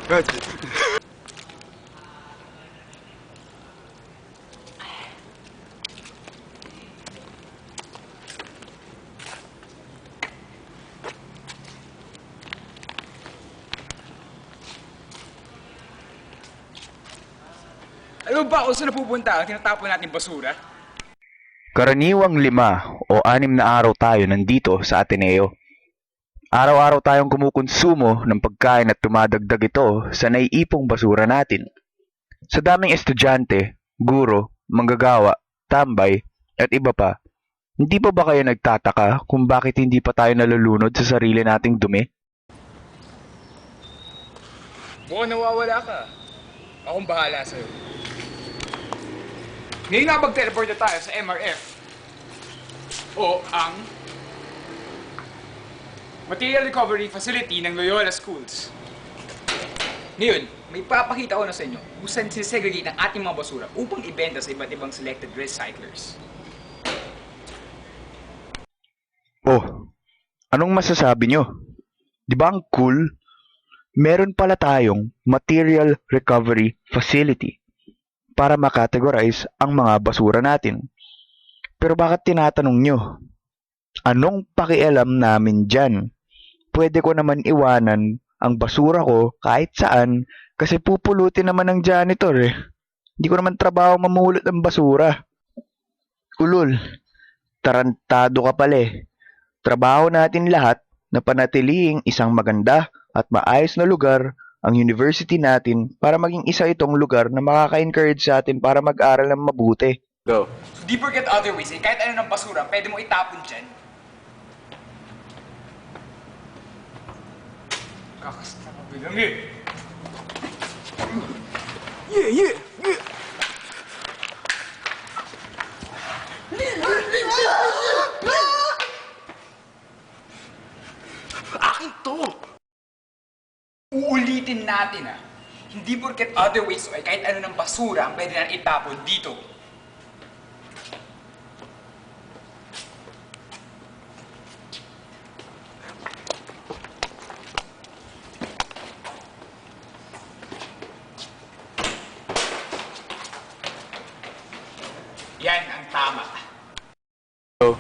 Gotcha. Alam mo ba kung saan napupunta ang tinatapon natin basura? Karaniwang 5 o 6 na araw tayo nandito sa Ateneo. Araw-araw tayong kumukonsumo ng pagkain at tumadagdag ito sa naiipong basura natin. Sa daming estudyante, guro, manggagawa, tambay, at iba pa, hindi pa ba kayo nagtataka kung bakit hindi pa tayo nalulunod sa sarili nating dumi? Mukhang nawawala ka. Akong bahala sa'yo. Ngayon nga mag-teleport na tayo sa MRF. O ang Material Recovery Facility ng Loyola Schools. Ngayon, may papakita ko na sa inyo kung saan sinesegregate ang ating mga basura upang ibenta sa iba't ibang selected recyclers. Oh, anong masasabi nyo? Di ba ang cool? Meron pala tayong Material Recovery Facility para makategorize ang mga basura natin. Pero bakit tinatanong nyo? Anong pakialam namin dyan? Pwede ko naman iwanan ang basura ko kahit saan kasi pupulutin naman ng janitor eh. Hindi ko naman trabaho mamulot ng basura. Ulol, tarantado ka pala eh. Trabaho natin lahat na panatiling isang maganda at maayos na lugar ang university natin para maging isa itong lugar na makaka-encourage sa atin para mag-aral ng mabuti. Go. Di forget other ways eh, kahit ano ng basura, pwede mo itapon dyan. Kakasta ka bilang eh. Yeah, yeah, yeah. Akin to! Uulitin natin hindi porket other ways ay kahit ano ng basura ang pwede na itapon dito. Yan ang tama. Go.